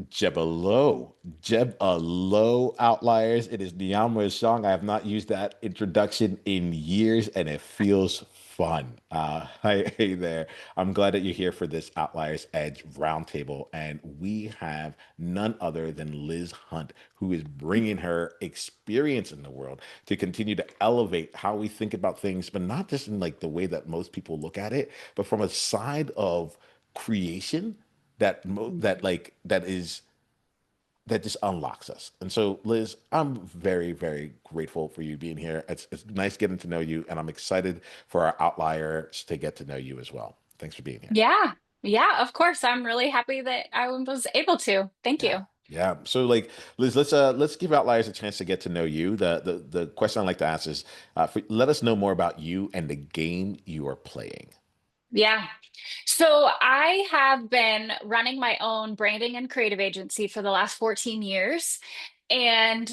Jebelo, Jebelo outliers. It is Niiamah's song. I have not used that introduction in years, and it feels fun. Hi, hey there. I'm glad that you're here for this Outliers Edge roundtable, and we have none other than Liz Hunt, who is bringing her experience in the world to continue to elevate how we think about things, but not just in like the way that most people look at it, but from a side of creation that like that just unlocks us. And so, Liz, I'm very, very grateful for you being here. It's nice getting to know you, and I'm excited for our outliers to get to know you as well. Thanks for being here. Yeah. Yeah, of course. I'm really happy that I was able to. Thank Yeah. you. Yeah. So like Liz, let's give outliers a chance to get to know you. The question I like to ask is let us know more about you and the game you are playing. Yeah. So I have been running my own branding and creative agency for the last 14 years. And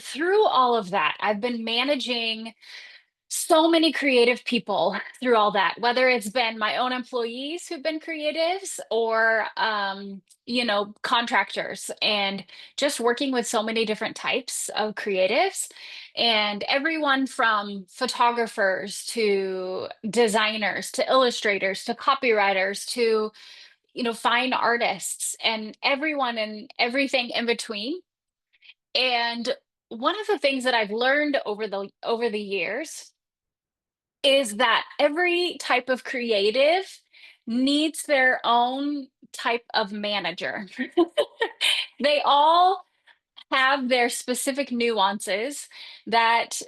through all of that, I've been managing so many creative people through all that, whether it's been my own employees who've been creatives or, contractors, and just working with so many different types of creatives, and everyone from photographers to designers to illustrators to copywriters to, fine artists and everyone and everything in between. And one of the things that I've learned over the years is that every type of creative needs their own type of manager. They all have their specific nuances that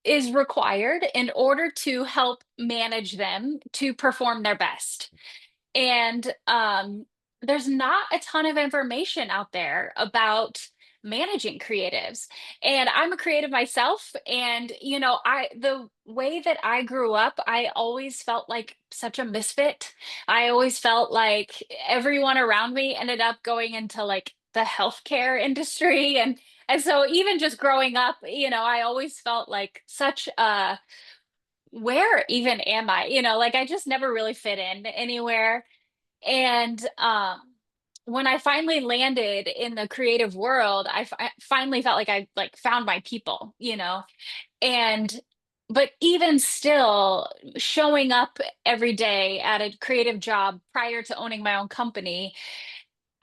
is required in order to help manage them to perform their best. And there's not a ton of information out there about managing creatives. And I'm a creative myself. And, the way that I grew up, I always felt like such a misfit. I always felt like everyone around me ended up going into like the healthcare industry. And so even just growing up, I always felt like such a where even am I? Like I just never really fit in anywhere. And when I finally landed in the creative world, I finally felt like I like found my people, and but even still showing up every day at a creative job prior to owning my own company,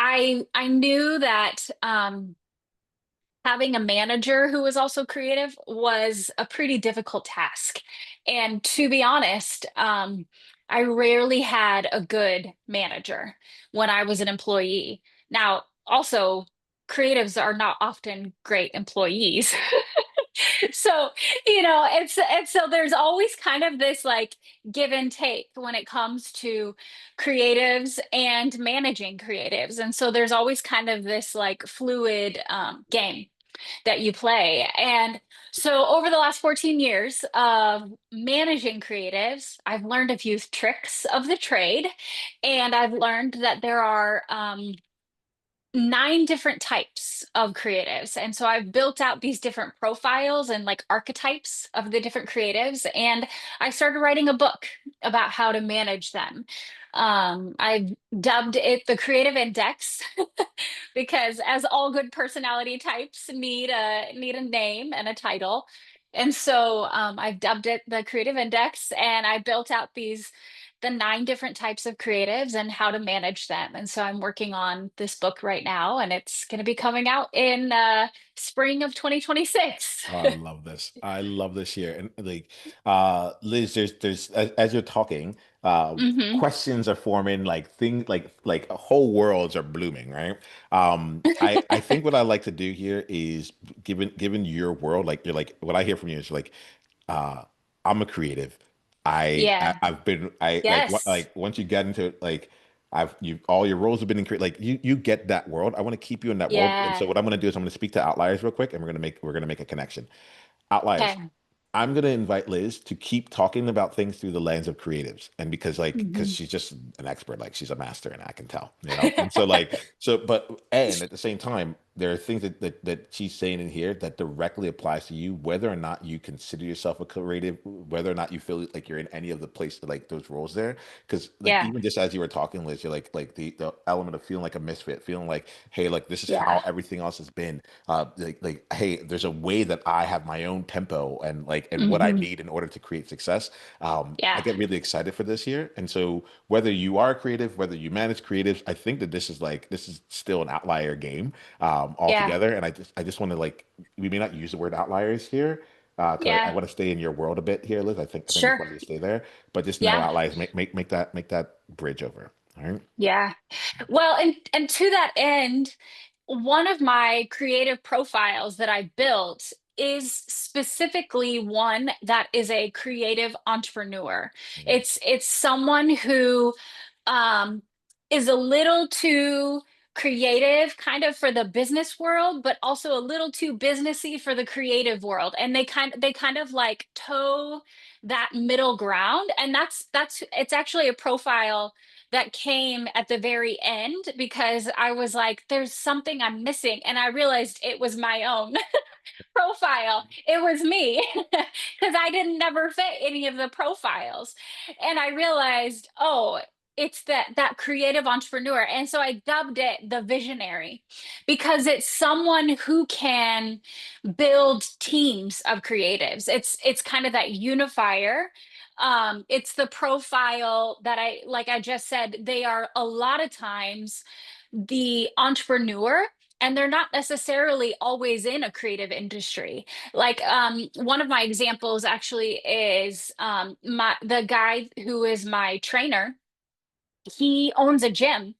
I knew that having a manager who was also creative was a pretty difficult task. And to be honest, I rarely had a good manager when I was an employee. Now, also, creatives are not often great employees. So, and so there's always kind of this like give and take when it comes to creatives and managing creatives. And so there's always kind of this like fluid game that you play. And so over the last 14 years of managing creatives, I've learned a few tricks of the trade. And I've learned that there are 9 different types of creatives. And so I've built out these different profiles and like archetypes of the different creatives. And I started writing a book about how to manage them. I've dubbed it the Creative Index because as all good personality types need a name and a title. And so I've dubbed it the Creative Index, and I built out the 9 different types of creatives and how to manage them. And so I'm working on this book right now, and it's going to be coming out in spring of 2026. Oh, I love this. I love this here. And like Liz, there's as you're talking, Hmm. questions are forming, like things like whole worlds are blooming, right? I think what I like to do here is given your world, like you're like what I hear from you is like uh I'm a creative. Yeah. I've been I Yes. like once you get into like I've you all your roles have been in create like you get that world. I want to keep you in that world. And so Yeah. what I'm going to do is I'm going to speak to outliers real quick, and we're going to make a connection. Outliers. Okay. I'm going to invite Liz to keep talking about things through the lens of creatives, and because Hmm. she's just an expert, like she's a master, and I can tell. And so but and at the same time, there are things that she's saying in here that directly applies to you, whether or not you consider yourself a creative, whether or not you feel like you're in any of the place like those roles there. Because like Yeah. even just as you were talking, Liz, you're like the element of feeling like a misfit, feeling like, hey, like this is Yeah. how everything else has been. Like hey, there's a way that I have my own tempo and like and what I Hmm. need in order to create success. I Yeah. get really excited for this year. And so whether you are creative, whether you manage creatives, I think that this is still an outlier game Yeah. altogether. And I just want to like we may not use the word outliers here. Because I Yeah. want to stay in your world a bit here, Liz. I think it's Sure. fun to stay there, but just know Yeah. outliers make that bridge over. All right. Yeah. Well, and to that end, one of my creative profiles that I built is specifically one that is a creative entrepreneur. Mm, It's someone who um, is a little too creative kind of for the business world, but also a little too businessy for the creative world. And they kind of like toe that middle ground. And that's it's actually a profile that came at the very end because I was like, there's something I'm missing. And I realized it was my own profile. It was me because I didn't never fit any of the profiles. And I realized, oh, it's that creative entrepreneur. And so I dubbed it the visionary because it's someone who can build teams of creatives. It's kind of that unifier. It's the profile that I like I just said, they are a lot of times the entrepreneur and they're not necessarily always in a creative industry. Like one of my examples actually is my the guy who is my trainer. He owns a gym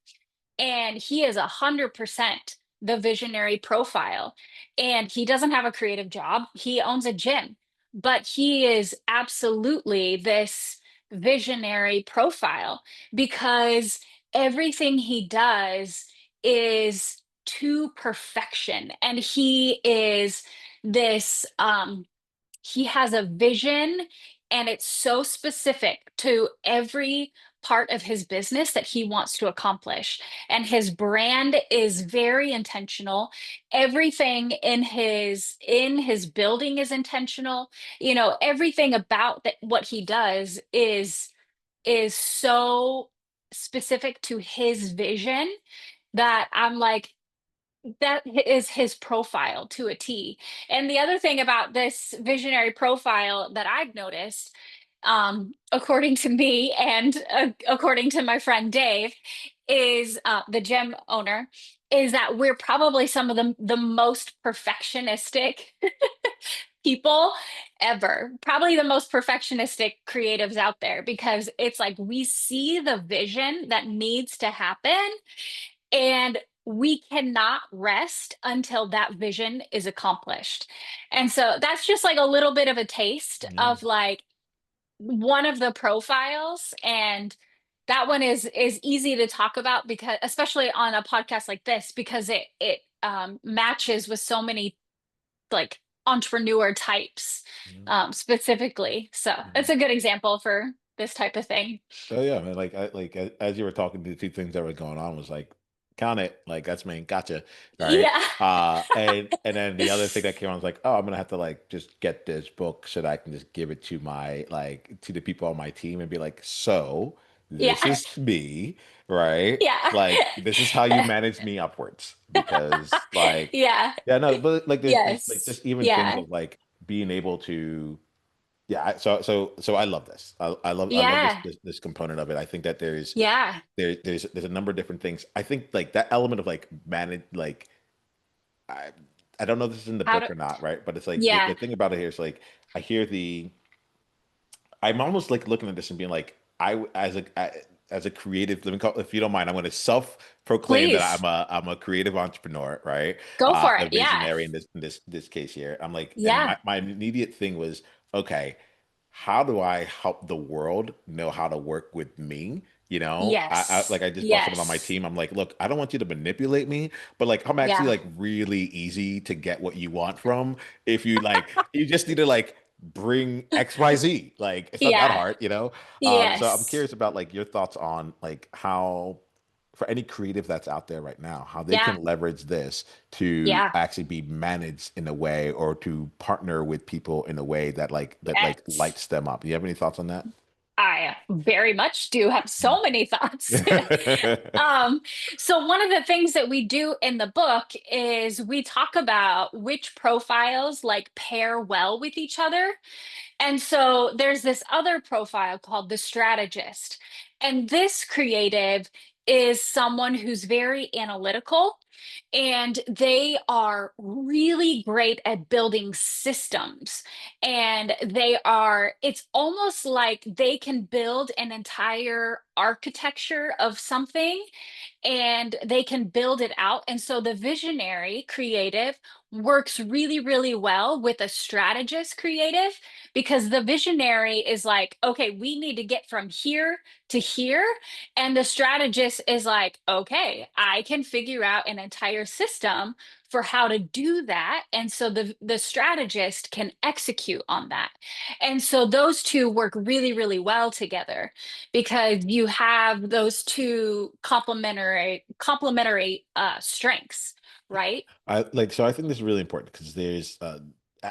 and he is 100% the visionary profile. And he doesn't have a creative job. He owns a gym, but he is absolutely this visionary profile because everything he does is to perfection. And he is this he has a vision and it's so specific to every part of his business that he wants to accomplish, and his brand is very intentional. Everything in his building is intentional. You know, everything about that what he does is so specific to his vision that I'm like, that is his profile to a T. And the other thing about this visionary profile that I've noticed, according to me and according to my friend Dave, is the gym owner, is that we're probably some of the most perfectionistic people ever. Probably the most perfectionistic creatives out there because it's like we see the vision that needs to happen and we cannot rest until that vision is accomplished. And so that's just like a little bit of a taste yeah. of like one of the profiles. And that one is easy to talk about because especially on a podcast like this, because it matches with so many like entrepreneur types Mhm. specifically. So it's Mhm. a good example for this type of thing. Oh yeah, man. As you were talking, the two things that were going on was like, count it, like that's me, gotcha, right? Yeah. And then the other thing that came on was like, oh, I'm gonna have to like just get this book so that I can just give it to my like to the people on my team and be like, so this Yeah. is me, right? Yeah. Like this is how you manage me upwards because like Yeah. yeah, no, but like there's like Yes. just even things Yeah. of like being able to yeah, so I love this. I love Yeah. this component of it. I think that Yeah. there's a number of different things. I think like that element of like manage like I I don't know if this is in the How book to, or not, right? But it's like the yeah. thing about it here is like I hear the I'm almost like looking at this and being like, as a creative, let me call, if you don't mind, I'm going to self-proclaim that Please I'm a creative entrepreneur, right? go for A it. Yeah. visionary in this case here. I'm like, and Yeah. my immediate thing was, okay, how do I help the world know how to work with me? You know, Yes. like I just brought someone on my Yes. team. I'm like, look, I don't want you to manipulate me, but like I'm actually Yeah. like really easy to get what you want from. If you like, you just need to like bring XYZ. Like it's not that Yeah. hard, you know? So I'm Yes. curious about like your thoughts on like how for any creative that's out there right now, how they can Yeah. leverage this to Yeah. actually be managed in a way or to partner with people in a way that like Yes. lights them up. Do you have any thoughts on that? I very much do have so many thoughts. Um, so one of the things that we do in the book is we talk about which profiles like pair well with each other. And so there's this other profile called the strategist. And this creative is someone who's very analytical and they are really great at building systems. And it's almost like they can build an entire architecture of something and they can build it out. And so the visionary creative works really, really well with a strategist creative because the visionary is like, okay, we need to get from here to here. And the strategist is like, okay, I can figure out an entire system for how to do that. And so the strategist can execute on that. And so those two work really, really well together because you have those two complementary strengths, right? I like so I think this is really important because there's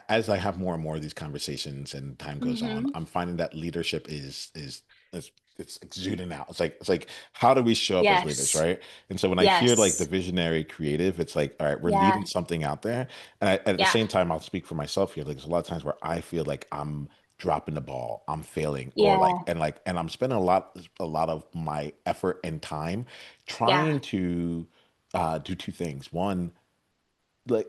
as I have more and more of these conversations and time goes on, Hmm. I'm finding that leadership is it's exuding out. It's like how do we show up as leaders, Yes. right? And so when I hear like the Yes. visionary creative, it's like, all right, we're Yeah. leaving something out there. And at the Yeah. same time, I'll speak for myself here. Like there's a lot of times where I feel like I'm dropping the ball, I'm failing, or Yeah. and I'm spending a lot of my effort and time Yeah. trying to do two things. One,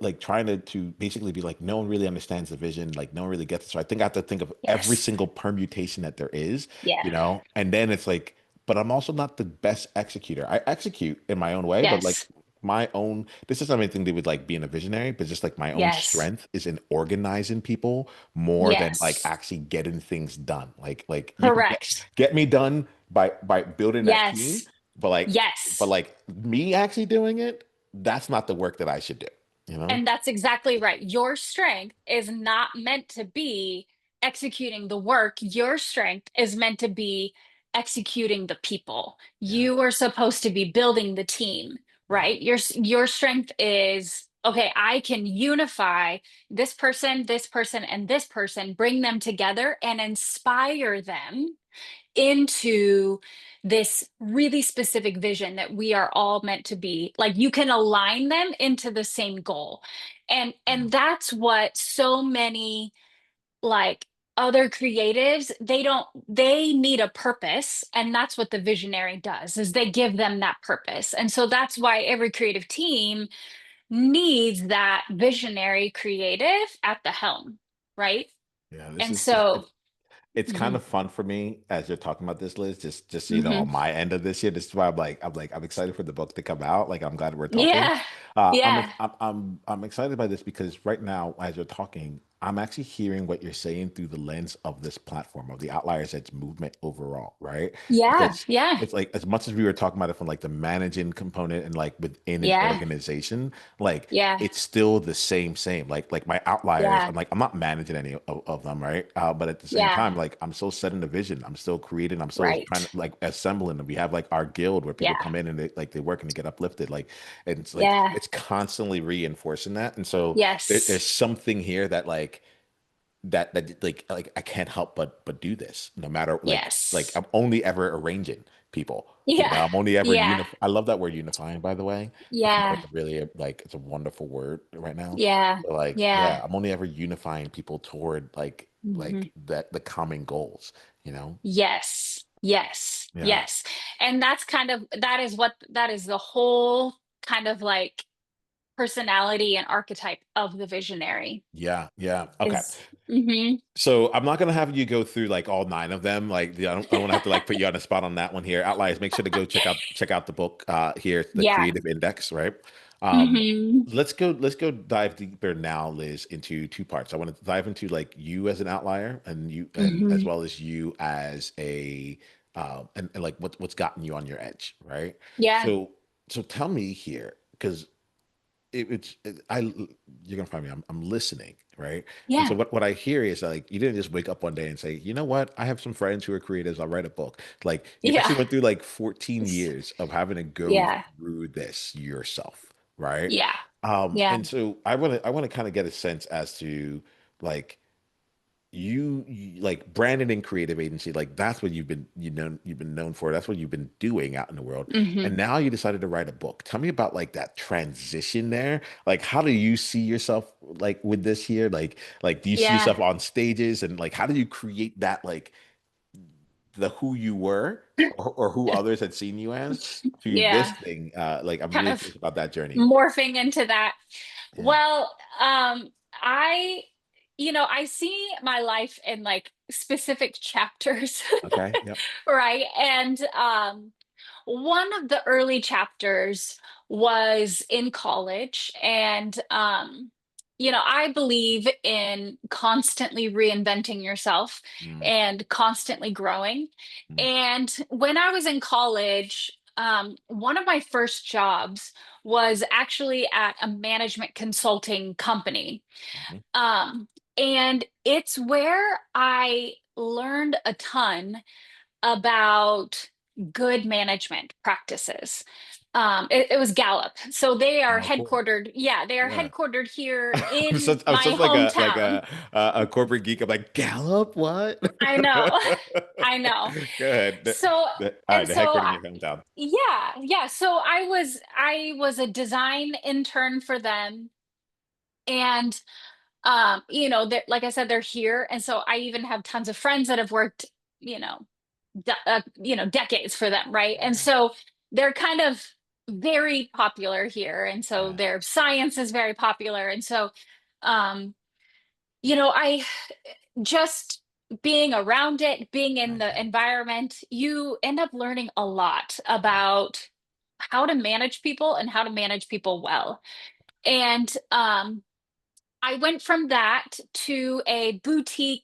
like trying to basically be like no one really understands the vision, like no one really gets it, so I think I have to think of every Yes. single permutation that there is, Yeah. and then it's like, but I'm also not the best executor. I execute in my own way, but like Yes. my own, this doesn't have anything to do with like being a visionary, but just like my own Yes. strength is in organizing people more than like Yes. actually getting things done. Like you can Correct. get me done by building that team, Yes. but Yes. like me actually doing it, that's not the work that I should do, you know? And that's exactly right. Your strength is not meant to be executing the work. Your strength is meant to be executing the people. Yeah. You are supposed to be building the team, Yeah. right? Your strength is okay, I can unify this person, and this person, bring them together and inspire them into this really specific vision that we are all meant to be like you can align them into the same goal Yeah. and that's what so many like other creatives they need a purpose and that's what the visionary does is they give them that purpose and so that's why every creative team needs that visionary creative at the helm, right? Yeah, this And is so it's kind mhm, of fun for me as you're talking about this, Liz. Just so you know, on mhm. my end of this year, this is why I'm excited for the book to come out. Like I'm glad we're talking. Yeah, yeah, I'm excited by this because right now, as you're talking, I'm actually hearing what you're saying through the lens of this platform of the Outliers Edge movement overall, right? yeah, Because yeah, it's like as much as we were talking about it from like the managing component and like within an yeah, organization, like yeah, it's still the same. Like my outliers, yeah, I'm not managing any of them, right? But at the same yeah, time, like I'm still setting the vision. I'm still creating. I'm still trying to right. like assembling. And we have like our guild where people Yeah, come in and they work and they get uplifted. And it's like yeah, it's constantly reinforcing that. And so there's yes, something here that like I can't help but do this no matter like yes, I'm only ever arranging people. yeah, I'm only ever yeah, I love that word unifying, by the way. I think yeah, that's a really like it's a wonderful word right now. yeah, So like yeah, yeah, I'm only ever unifying people toward mhm. that the common goals, you know? Yes, yes, Yeah. yes. And that's kind of that is the whole kind of like personality and archetype of the visionary Yeah, yeah. Okay. is mhm. So I'm not gonna have you go through like all nine of them. Like I don't want to have to like put you on the spot on that one here. Outliers, make sure to go check out the book here, the Yeah. Creative Index, right? Um, Mhm. let's go dive deeper now, Liz, into two parts. I want to dive into like you as an outlier and you and as Mhm. well as you as a and like what's gotten you on your edge, right? Yeah. So so tell me here, because I you're gonna find me. I'm listening, right? And so Yeah. what I hear is like you didn't just wake up one day and say, you know what? I have some friends who are creatives. I'll write a book. Like you Yeah. actually went through like 14 years of having to go Yeah. through this yourself, right? Yeah. Yeah. And so I want to kind of get a sense as to like like branded and creative agency, like that's what you've been known for. That's what you've been doing out in the world. Hmm. And now you decided to write a book. Tell me about like that transition there. Like how do you see yourself like with this here? Like do you see Yeah. yourself on stages and like how do you create that like the who you were or who others had seen you as to this Yeah. thing? Like I'm Kind really of curious about that journey. morphing into that. Yeah. Well, I, I see my life in like specific chapters, Okay. Yep. right? And one of the early chapters was in college, and I believe in constantly reinventing yourself Mm, and constantly growing. mm, And when I was in college, one of my first jobs was actually at a management consulting company. mhm. Um, and it's where I learned a ton about good management practices. It was Gallup. So they are Oh, cool. headquartered, yeah, they are Yeah. headquartered here in I'm my such like hometown. a corporate geek. I'm like Gallup, what? I know. I know. Go ahead. So, All right, and the so headquarters in I, your hometown. yeah, yeah. So I was a design intern for them. And like I said, they're here. And so I even have tons of friends that have worked, you know, decades for them, right? And Yeah, so they're kind of very popular here. And so yeah, their science is very popular. And so um, I just being around it, being in right, the environment, you end up learning a lot yeah, about how to manage people and how to manage people well. And I went from that to a boutique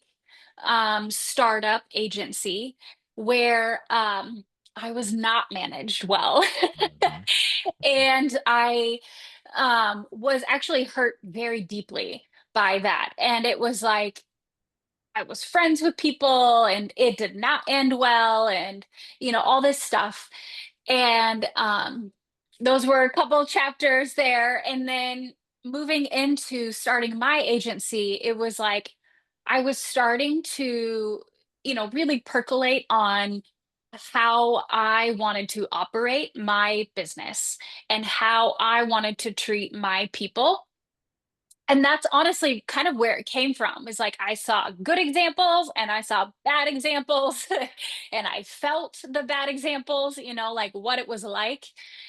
startup agency where I was not managed well. mhm, And I was actually hurt very deeply by that. And it was like I was friends with people and it did not end well, and, all this stuff. And those were a couple of chapters there. And then moving into starting my agency, it was like I was starting to, really percolate on how I wanted to operate my business and how I wanted to treat my people. And that's honestly kind of where it came from. Is like I saw good examples and I saw bad examples and I felt the bad examples, like what it was like.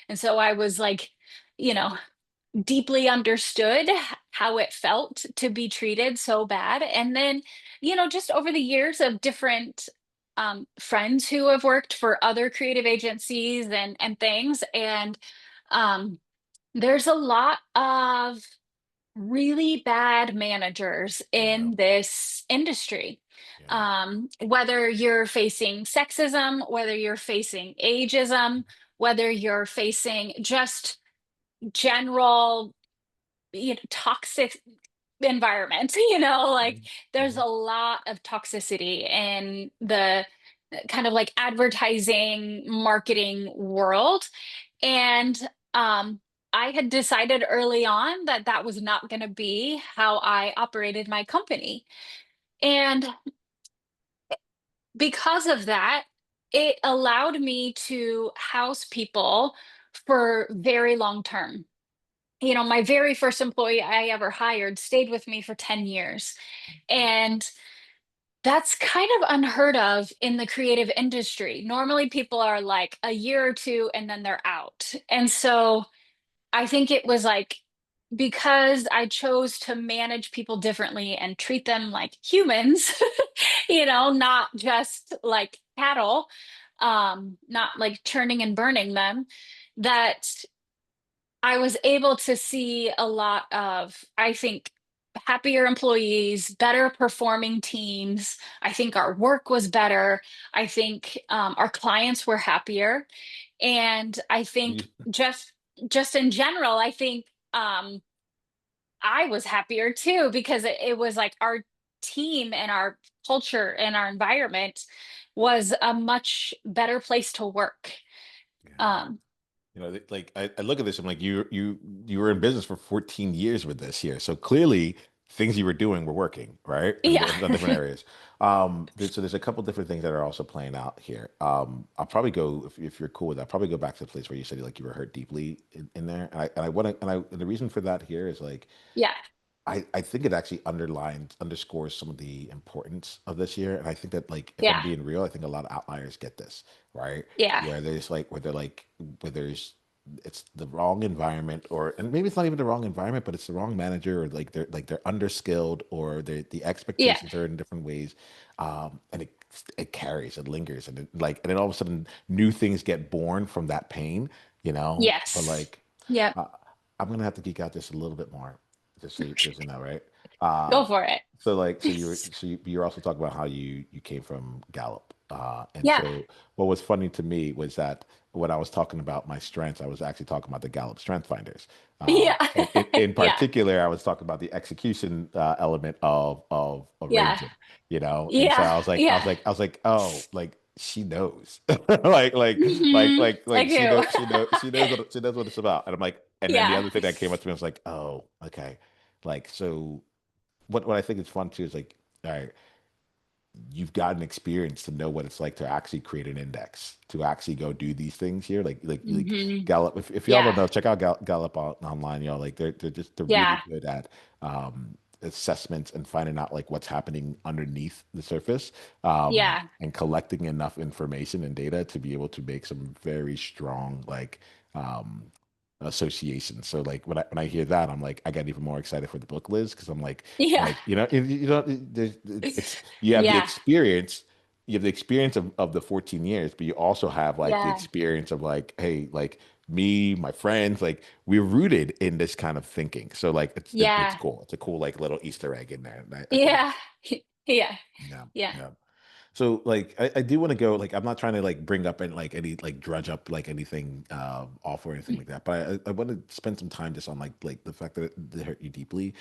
And so I was like, you know, deeply understood how it felt to be treated so bad. And then, just over the years of different friends who have worked for other creative agencies and things. And um, there's a lot of really bad managers yeah, in this industry. yeah, Whether you're facing sexism, whether you're facing ageism, whether you're facing just general, toxic environment, like mhm, there's mhm, a lot of toxicity in the kind of like advertising marketing world. And um, I had decided early on that that was not going to be how I operated my company. And because of that, it allowed me to house people for very long term. My very first employee I ever hired stayed with me for 10 years. And that's kind of unheard of in the creative industry. Normally, people are like a year or two and then they're out. And so I think it was like because I chose to manage people differently and treat them like humans, not just like cattle, not like churning and burning them, that I was able to see a lot of, I think, happier employees, better performing teams. I think our work was better. I think our clients were happier. And I think mhm. just in general, I think um, I was happier too because it was like our team and our culture and our environment was a much better place to work. Yeah. Um, You know, like I look at this, I'm like, you were in business for 14 years with this here. So clearly things you were doing were working, right? And yeah, on different areas. So there's a couple different things that are also playing out here. I'll probably go if you're cool with that, I'll probably go back to the place where you said like you were hurt deeply in there. And I want to, and the reason for that here is like yeah, I think it actually underscores some of the importance of this year. And I think that like if I'm yeah, being real, I think a lot of outliers get this, right? yeah, Where they're like where there's it's the wrong environment or and maybe it's not even the wrong environment, but it's the wrong manager or they're underskilled or the yeah, expectations are in different ways. And it carries, it lingers and and then all of a sudden new things get born from that pain, you know? But yes, like yep. uh, I'm gonna have to geek out just a little bit more, just so you know, right? Go Uh, for it. you're also talking about how you came from Gallup, and Yeah, so what was funny to me was that when I was talking about my strengths, I was actually talking about the Gallup Strength Finders. yeah, And in yeah, particular, I was talking about the execution element of yeah, arranging, you know. And so yeah, yeah. I was like, oh, like she knows, Like who? she knows what it's about. And I'm like, and then the Yeah, other thing that came up to me was like, oh, okay, like so. What I think is fun too is like, all right, you've got an experience to know what it's like to actually create an index, to actually go do these things here. Like hmm, Gallup. If y'all don't yeah, know, check out Gallup online, y'all. Like they're really yeah, good at assessments and finding out like what's happening underneath the surface, yeah, and collecting enough information and data to be able to make some very strong um association. So like when I hear that, I'm like I get even more excited for the book, Liz, because yeah, like you know it's you have the yeah, experience, you have the experience of the 14 years, but you also have like the yeah, experience of like, hey, like me, my friends, like we're rooted in this kind of thinking. So like it's yeah, cool. It's a cool like little Easter egg in there. And I think yeah, yeah, yeah, yeah, yeah. So like I do want to go like I'm not trying to like bring up and like any like drudge up like anything off or anything like that, but I want to spend some time just on like the fact that it hurt you deeply,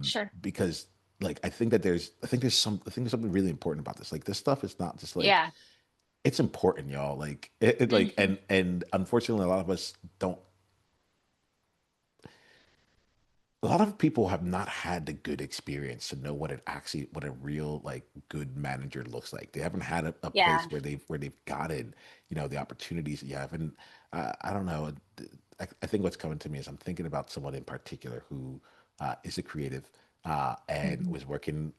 sure, because like I think there's something really important about this. Like this stuff is not just like yeah, it's important, y'all. Like it like hmm, and unfortunately a lot of us don't a lot of people have not had the good experience to know what a real like good manager looks like. They haven't had a yeah, place where they've gotten, you know, the opportunities that you have. And I don't know. I think what's coming to me is I'm thinking about someone in particular who is a creative, and hmm, was working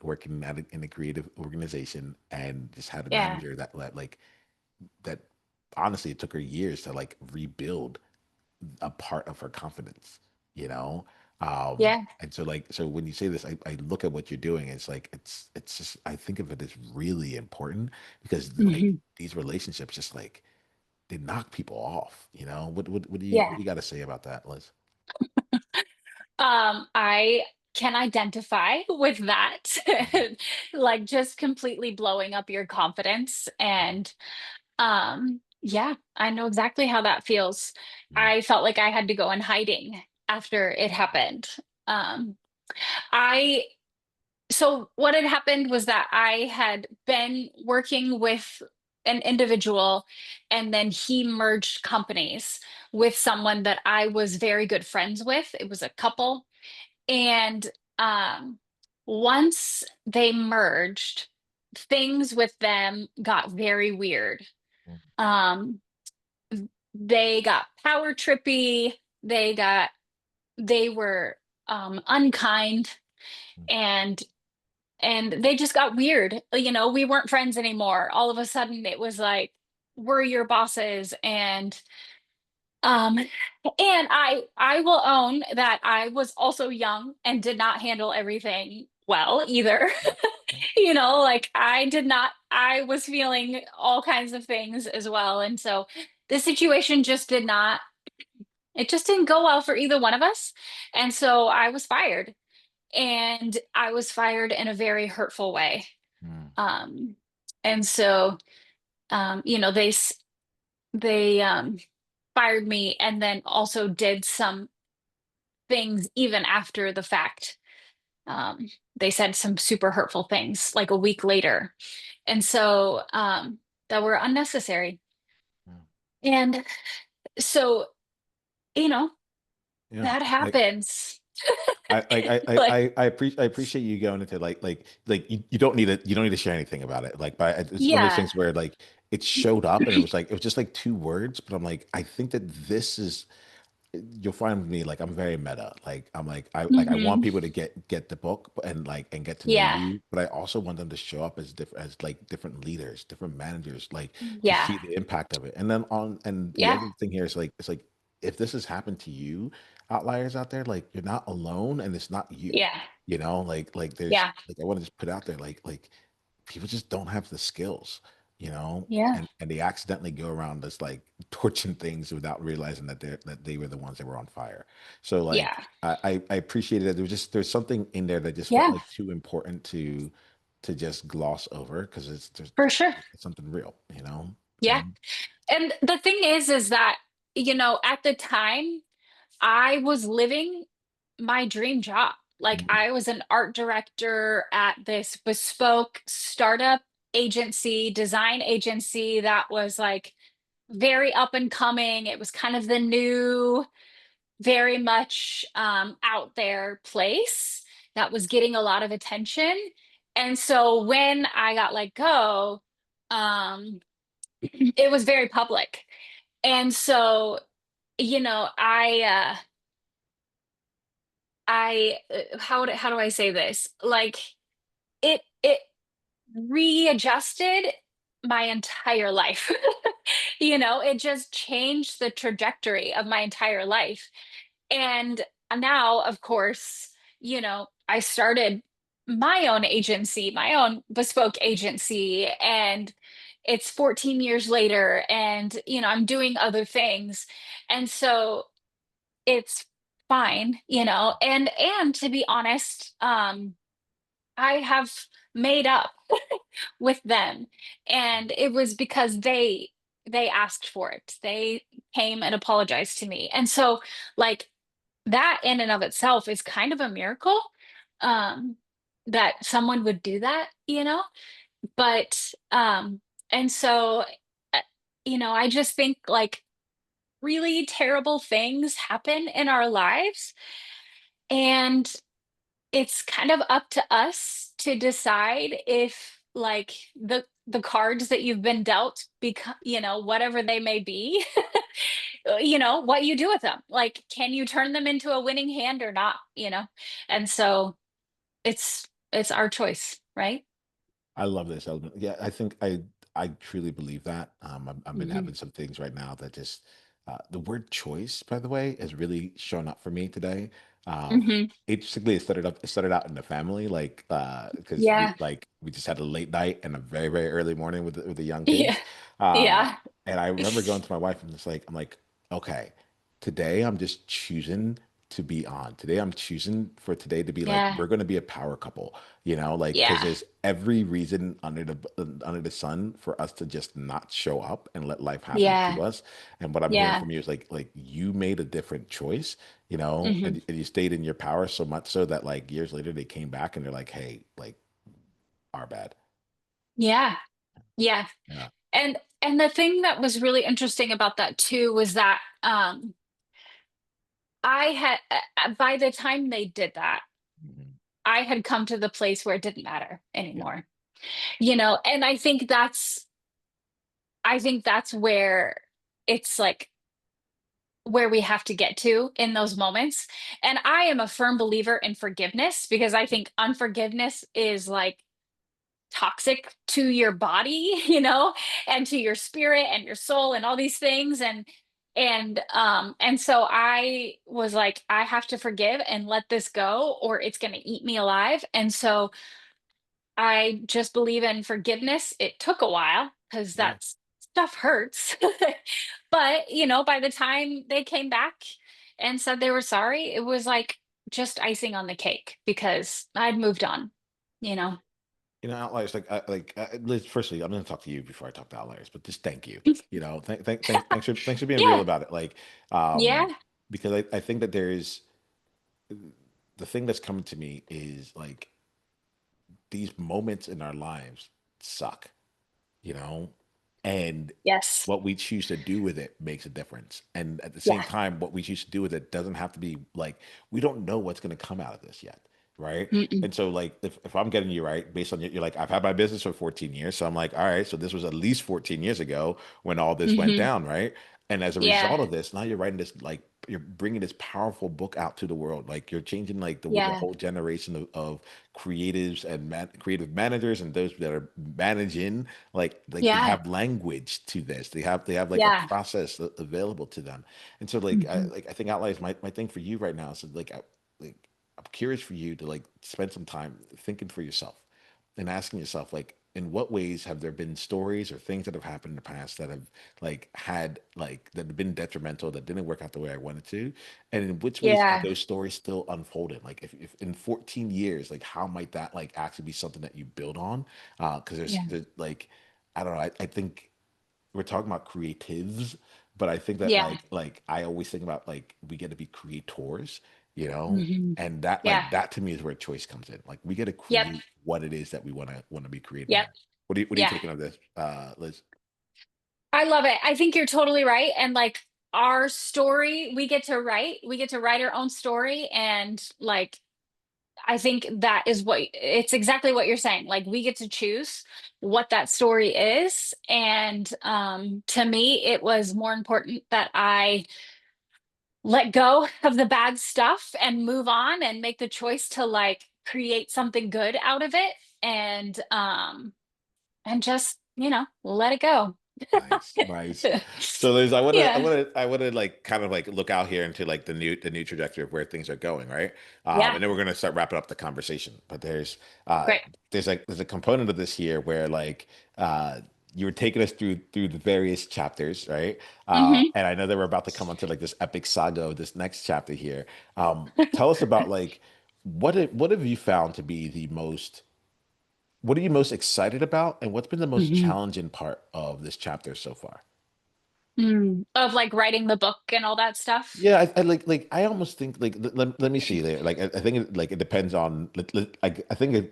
in a creative organization and just had a yeah, manager that honestly it took her years to like rebuild a part of her confidence, you know? yeah, And so like so when you say this, I look at what you're doing, it's like it's just I think of it as really important because like hmm, these relationships just like they knock people off, you know? What yeah. do you gotta say about that, Liz? I can identify with that, Mhm. like just completely blowing up your confidence. And yeah, I know exactly how that feels. Mhm. I felt like I had to go in hiding after it happened. Um, I So what had happened was that I had been working with an individual and then he merged companies with someone that I was very good friends with. It was a couple. And um, once they merged, things with them got very weird. Um, they got power trippy. They were unkind, and they just got weird. You know, we weren't friends anymore. All of a sudden, it was like we're your bosses, um, and I will own that I was also young and did not handle everything well either. You know, like I did not, I was feeling all kinds of things as well. And so the situation just did not, it just didn't go well for either one of us. And so I was fired, and I was fired in a very hurtful way. Mhm. Um, and so, you know, they fired me and then also did some things even after the fact. Um, they said some super hurtful things like a week later. And so that were unnecessary. Yeah. And so, you know, Yeah. that Like happens. Like, I appreciate you going into you don't need to share anything about it. Like, but it's one of those yeah. things where like it showed up and it was just like two words, but I'm like, I think that this is you'll find with me like I'm very meta. Like I'm like I want Hmm. people to get the book and get to know Yeah. you, but I also want them to show up as different as like different leaders, different managers, like to Yeah. see the impact of it. And then on and the Yeah. other thing here is like it's like if this has happened to you, outliers out there, like you're not alone and it's not you. Yeah. You know, like there's Yeah. like I want to just put out there like people just don't have the skills, you know, Yeah. and they accidentally go around just like torching things without realizing that they were the ones that were on fire. So like Yeah. I appreciated that there's something in there that just felt Yeah. like too important to just gloss over because For sure. it's something real, you know? Yeah. And And the thing is that, at the time, I was living my dream job. Like mm, I was an art director at this bespoke startup agency, design agency that was like very up and coming. It was kind of the new, very much out there place that was getting a lot of attention. And so when I got let go, um, it was very public. And so, how do I say this? Like it readjusted my entire life. It just changed the trajectory of my entire life. And now, of course, I started my own agency, my own bespoke agency, and it's 14 years later, and I'm doing other things. And so it's fine, and to be honest, I have made up with them, and it was because they asked for it. They came and apologized to me. And so like that in and of itself is kind of a miracle, um that someone would do that, but and so uh, I just think like really terrible things happen in our lives, and it's kind of up to us to decide if like the cards that you've been dealt, because whatever they may be, what you do with them. Like, can you turn them into a winning hand or not, and so it's our choice, right? I love this element. Yeah, I think I truly believe that. I've been Hmm. having some things right now that just the word choice, by the way, has really shown up for me today. Hmm. It started out in the family, like because Yeah. we just had a late night and a very, very early morning with the young Yeah. kids. Uh, Yeah. and I remember going to my wife and just like I'm like, okay, today I'm just choosing to be on. Today I'm choosing for today to be like, Yeah. we're gonna be a power couple, you know, like because Yeah. there's every reason under the sun for us to just not show up and let life happen Yeah. to us. And what I'm hearing Yeah. from you is like you made a different choice, you know, Hmm. and you stayed in your power so much so that like years later they came back and they're like, hey, like our bad. Yeah. Yeah. Yeah. And the thing that was really interesting about that too was that I had by the time they did that, Mhm. I had come to the place where it didn't matter Yeah. anymore. And I think that's where it's like where we have to get to in those moments. And I am a firm believer in forgiveness because I think unforgiveness is like toxic to your body, and to your spirit and your soul and all these things. And so I was like, I have to forgive and let this go or it's going to eat me alive. And so I just believe in forgiveness. It took a while because Yeah. that stuff hurts. But, by the time they came back and said they were sorry, it was like just icing on the cake because I'd moved on, you know. You know, outliers Liz, firstly, I'm going to talk to you before I talk to outliers, but just thank you. You know, thanks for being real Yeah. about it. Like, Yeah. because I think that there is. the thing that's coming to me is like these moments in our lives suck, you know, and Yes. what we choose to do with it makes a difference. And at the Yeah. same time, what we choose to do with it doesn't have to be like, we don't know what's going to come out of this yet. Right. Mm-mm. And so, like, if I'm getting you right, based on you're like, I've had my business for 14 years. So I'm like, all right, so this was at least 14 years ago when all this went Hmm. down. Right. And as a Yeah. result of this, now you're writing this, like, you're bringing this powerful book out to the world. Like, you're changing, like, the Yeah. whole generation of creatives and creative managers and those that are managing, like they Yeah. have language to this. They have like a Yeah. process available to them. And so Hmm. I think Outliers, my thing for you right now is like I'm curious for you to like spend some time thinking for yourself and asking yourself, like, in what ways have there been stories or things that have happened in the past that have that have been detrimental, that didn't work out the way I wanted to, and in which ways are Yeah. those stories still unfolding? Like, if in 14 years, like, how might that like actually be something that you build on? Because Yeah. there's like, I don't know, I think we're talking about creatives, but I think that Yeah. like I always think about like we get to be creators, you know, Hmm. and that Yeah. like that to me is where choice comes in. Like, we get to Yep. create what it is that we want to be creating Yep. on. What are you Yeah. taking of this, Liz? I love it. I think you're totally right. And like our story, we get to write our own story. And like, I think that is what it's exactly what you're saying. Like we get to choose what that story is. And to me, it was more important that I let go of the bad stuff and move on and make the choice to like create something good out of it. And just, let it go. Nice, nice. So there's Yeah. I want to like kind of like look out here into like the new trajectory of where things are going, right? Yeah. And then we're gonna start wrapping up the conversation. But uh Great. there's a component of this here where like you were taking us through the various chapters, right? Hmm. And I know that we're about to come onto like this epic saga of this next chapter here. Tell us about like what have you found to be the most what are you most excited about, and what's been the most Hmm. challenging part of this chapter so far? Of like writing the book and all that stuff. Yeah, I like I almost think like let me see there. Like I think it depends on I think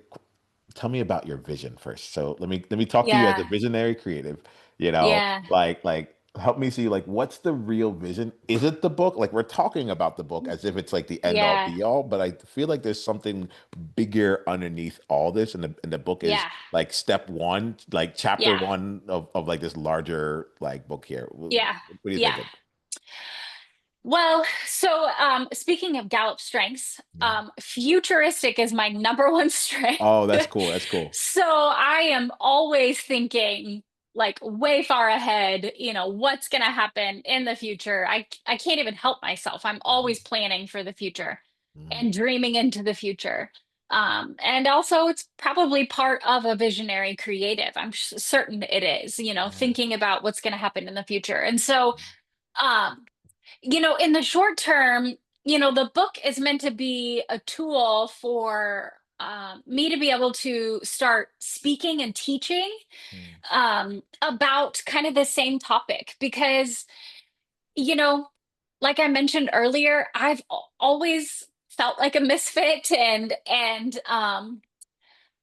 tell me about your vision first. So let me talk to you as a Yeah. visionary creative, Yeah. like help me see like what's the real vision? Is it the book? Like, we're talking about the book as if it's like the end all Yeah. be all, but I feel like there's something bigger underneath all this, and the book is Yeah. like step one, like chapter Yeah. one of like this larger like book here. Yeah. What are you Yeah. thinking? Well, so speaking of Gallup strengths, Yeah. futuristic is my number one strength. Oh, that's cool. That's cool. So I am always thinking like way far ahead, what's going to happen in the future. I can't even help myself. I'm always planning for the future Mhm. and dreaming into the future. And also it's probably part of a visionary creative. I'm certain it is, Yeah. thinking about what's going to happen in the future. And so, um, in the short term, the book is meant to be a tool for me to be able to start speaking and teaching Mm. about kind of the same topic because, you know, like I mentioned earlier, I've always felt like a misfit and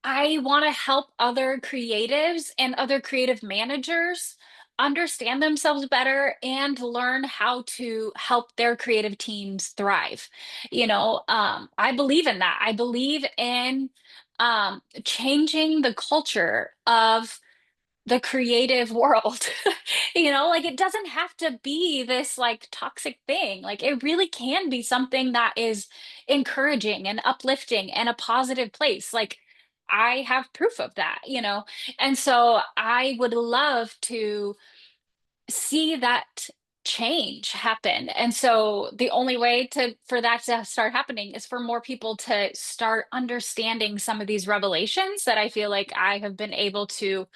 I want to help other creatives and other creative managers understand themselves better and learn how to help their creative teams thrive. I believe in that. I believe in changing the culture of the creative world. Like it doesn't have to be this like toxic thing. Like it really can be something that is encouraging and uplifting and a positive place. Like I have proof of that. And so I would love to see that change happen. And so the only way to for that to start happening is for more people to start understanding some of these revelations that I feel like I have been able to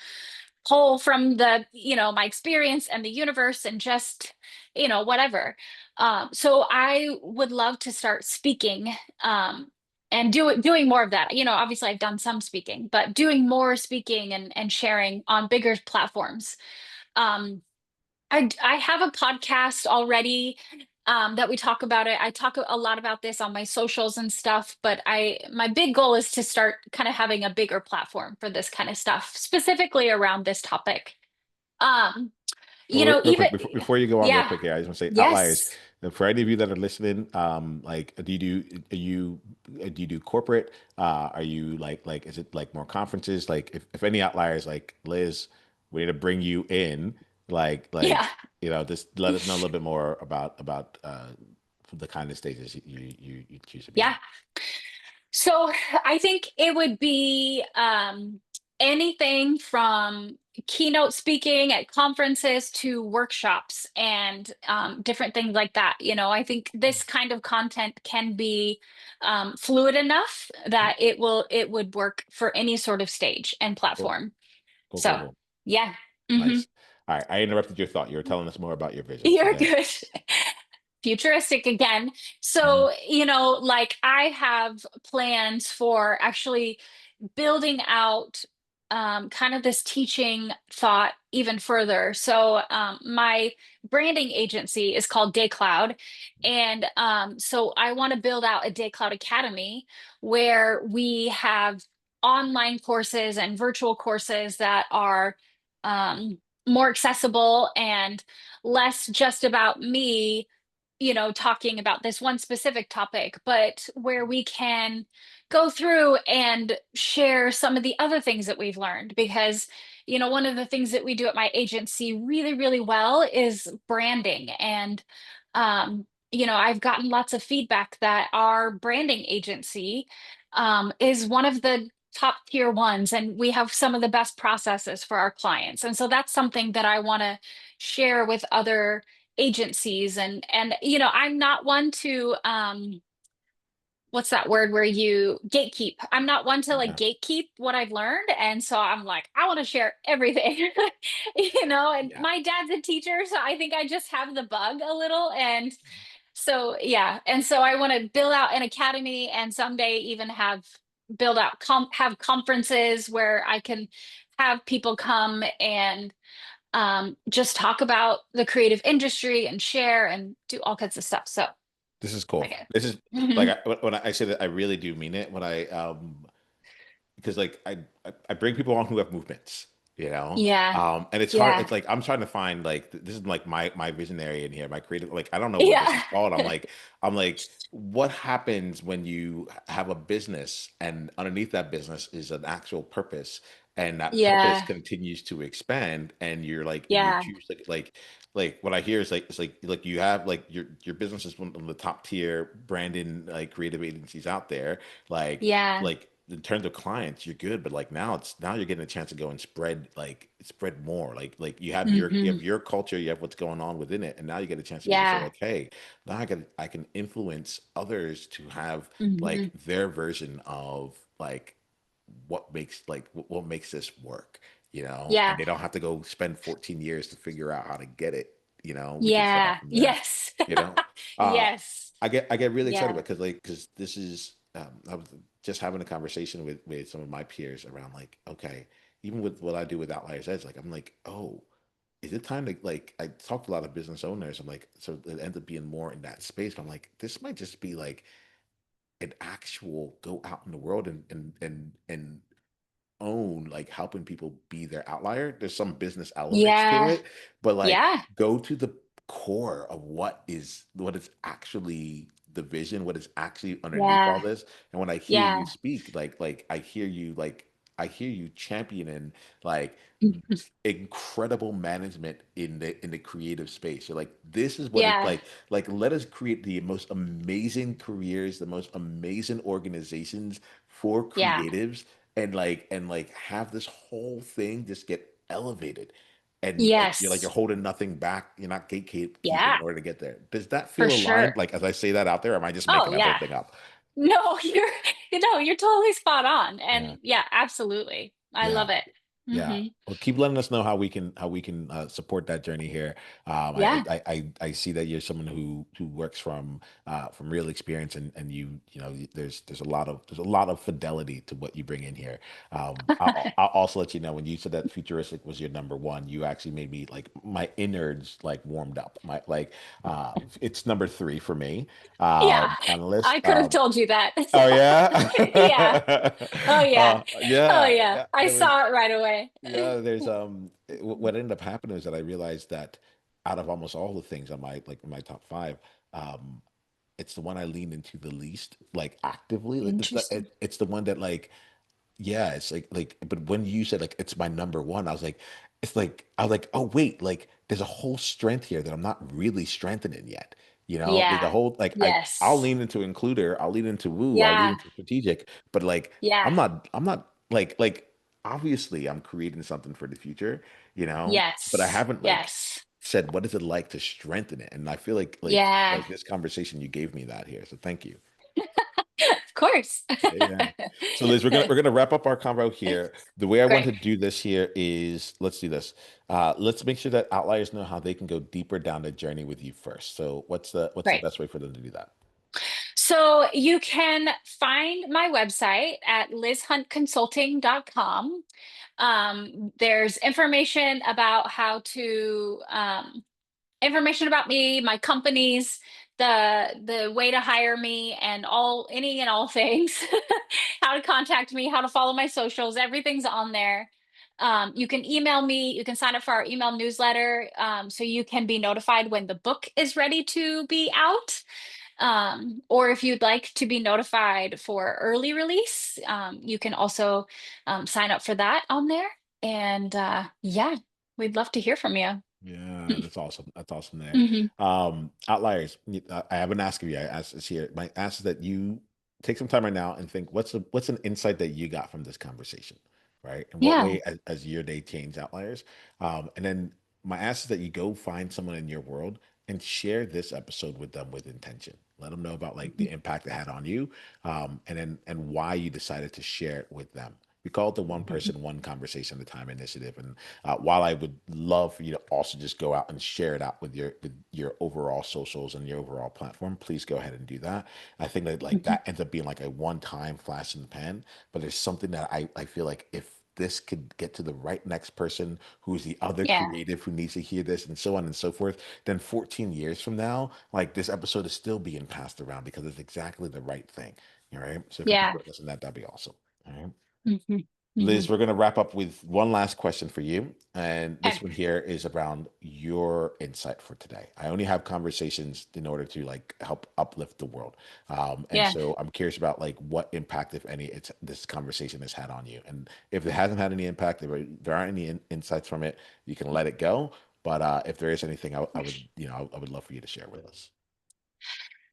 pull from my experience and the universe and just whatever. So I would love to start speaking, and doing more of that. Obviously I've done some speaking, but doing more speaking and sharing on bigger platforms. um I have a podcast already. that we talk about it. I talk a lot about this on my socials and stuff, but my big goal is to start kind of having a bigger platform for this kind of stuff, specifically around this topic. Um, Real even quick, before you go on real yeah, quick here, I just want to say outliers. yes, For any of you that are listening, like, do you do corporate? Are you like, is it like more conferences? Like, if any outliers, like Liz, we need to bring you in, yeah. just let us know a little bit more about the kind of stages you choose to be Yeah. on. So I think it would be anything from keynote speaking at conferences to workshops and different things like that. I think this kind of content can be fluid enough that it would work for any sort of stage and Cool, platform. cool, cool, So cool. yeah. Hmm. Nice. All right, I interrupted your thought. You were telling us more about your vision. So You're go ahead. good. Futuristic again. Mhm. So, like I have plans for actually building out kind of this teaching thought even further. So, my branding agency is called Day Cloud. And so I want to build out a Day Cloud Academy where we have online courses and virtual courses that are more accessible and less just about me talking about this one specific topic, but where we can go through and share some of the other things that we've learned. Because, one of the things that we do at my agency really, really well is branding. And, I've gotten lots of feedback that our branding agency is one of the top tier ones, and we have some of the best processes for our clients. And so that's something that I want to share with other agencies. And I'm not one to what's that word where you gatekeep. I'm not one to like Yeah. gatekeep what I've learned, and so I'm like, I want to share everything. And Yeah. my dad's a teacher, so I think I just have the bug a little. And so yeah, and so I want to build out an academy and someday even have conferences where I can have people come and just talk about the creative industry and share and do all kinds of stuff. So, This is cool. okay. This is like Mhm. when I say that, I really do mean it. When I because like I bring people on who have movements, Yeah. and it's hard. Yeah. It's like I'm trying to find like this is like my visionary in here, my creative. Like I don't know what this Yeah. is called. I'm like, what happens when you have a business and underneath that business is an actual purpose, and that purpose Yeah. continues to expand, and you're like you Yeah. choose like what I hear is like it's like you have like your business is one of the top tier branding like creative agencies out there, like Yeah. like in terms of clients, you're good, but like now you're getting a chance to go and spread more. Like you have Hmm. your culture, you have what's going on within it, and now you get a chance to even say Yeah. like, hey, now I can influence others to have Hmm. like their version of like what makes this work, and Yeah. they don't have to go spend 14 years to figure out how to get it. We can start out Yeah. from there. Yes. You know, uh, Yes. I get really excited Yeah. about because this is I was just having a conversation with some of my peers around like, okay, even with what I do with Outliers Edge, like I'm like, oh, is it time to like I talked to a lot of business owners. I'm like, so it ends up being more in that space. But I'm like, this might just be like an actual go out in the world and own like helping people be their outlier. There's some business elements to Yeah. it, but like Yeah. go to the core of what is actually the vision, what is actually underneath all Yeah. this. And when I hear you Yeah. speak, I hear you championing like incredible management in the creative space. You're like, this is what it's Yeah. like let us create the most amazing careers, the most amazing organizations for Yeah. creatives and have this whole thing just get elevated. And like you're Yes. holding nothing back. You're not gatekeeping in Yeah. order to get there. Does that For feel aligned? sure. Like as I say that out there, or am I just Oh, making that whole yeah. thing up? No, you're totally spot on. Yeah. And yeah, absolutely. I Yeah. love it. Yeah. Hmm. Well, keep letting us know how we can support that journey here. Yeah. I see that you're someone who works from real experience, and you know there's a lot of fidelity to what you bring in here. I'll also let you know when you said that futuristic was your number one, you actually made me like my innards like warmed up. My like it's number three for me Yeah. on the list. I could have told you that. Oh yeah. Yeah. Oh yeah. Oh Yeah, yeah. yeah. I It was saw it right away. yeah, what ended up happening is that I realized that out of almost all the things on my like my top five, um, it's the one I lean into the least, like actively. Like Interesting. it's the one that like yeah, it's but when you said like it's my number one, I was like, oh wait, like there's a whole strength here that I'm not really strengthening yet. You know, there's a Yeah. whole like I'll Yes. lean into includer, I'll lean into woo, I'll lean Yeah. into strategic, but like Yeah. I'm not like obviously I'm creating something for the future, you know, but I Yes. haven't like Yes. said what is it like to strengthen it. And I feel Yeah. like this conversation you gave me that here. So thank you. Of course. Yeah, yeah. So Liz, we're gonna wrap up our convo here. The way I want Great. to do this here is let's do this. Let's make sure that outliers know how they can go deeper down the journey with you first. So what's the Great. best way for them to do that? So you can find my website at lizhuntconsulting.com. There's information about how to information about me, my companies, the way to hire me, and all any and all things. How to contact me, how to follow my socials, everything's on there. You can email me. You can sign up for our email newsletter, so you can be notified when the book is ready to be out. Or if you'd like to be notified for early release, you can also sign up for that on there. And yeah, we'd love to hear from you. Yeah, that's awesome. That's awesome there. Hmm. Outliers. I have an ask of you. I asked this here. My ask is that you take some time right now and think what's an insight that you got from this conversation, right? In what Yeah. way has your day changed, outliers? And then my ask is that you go find someone in your world and share this episode with them with intention. Let them know about like Mhm. the impact it had on you, and why you decided to share it with them. We call it the one Mhm. person, one conversation at a time initiative. And while I would love for you to also just go out and share it out with your overall socials and your overall platform, please go ahead and do that. I think that like Mhm. that ends up being like a one-time flash in the pan, but there's something that I feel like if this could get to the right next person who's the other Yeah. creative who needs to hear this and so on and so forth, then 14 years from now, like this episode is still being passed around because it's exactly the right thing. All right. So if you can Yeah. go listen to that, that'd be awesome. All right. Hmm. Hmm. Liz, we're going to wrap up with one last question for you. And this Okay. one here is around your insight for today. I only have conversations in order to like help uplift the world. And Yeah. so I'm curious about like what impact, if any, this conversation has had on you. And if it hasn't had any impact, if there aren't any insights from it, you can let it go. But if there is anything, I would, you know, I would love for you to share with us.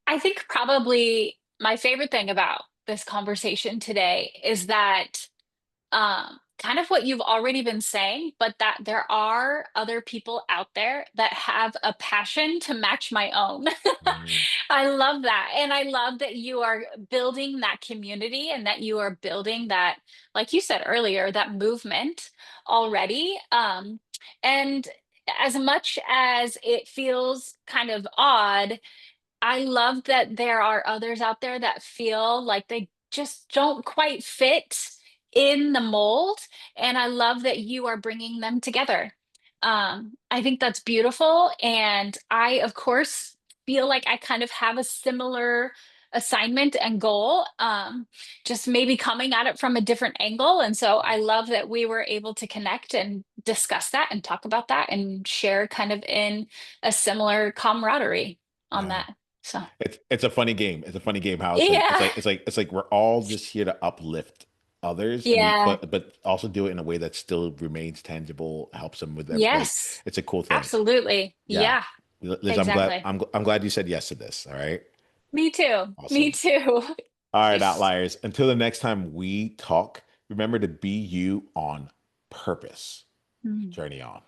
I think probably my favorite thing about this conversation today is that kind of what you've already been saying, but that there are other people out there that have a passion to match my own. Mm, I love that. And I love that you are building that community and that you are building that, like you said earlier, that movement already. And as much as it feels kind of odd, I love that there are others out there that feel like they just don't quite fit in the mold, and I love that you are bringing them together. I think that's beautiful, and I, of course, feel like I kind of have a similar assignment and goal, just maybe coming at it from a different angle. And so I love that we were able to connect and discuss that and talk about that and share kind of in a similar camaraderie on yeah. that. So It's a funny game. It's a funny game how yeah, it's like we're all just here to uplift others and we yeah, but also do it in a way that still remains tangible, helps them with their like yes, it's a cool thing. absolutely. Yeah. Yeah, Liz, exactly. I'm glad you said yes to this. All right. Me too. Me Awesome. too. All right, outliers. Until the next time we talk, remember to be you on purpose. Mm. Journey on.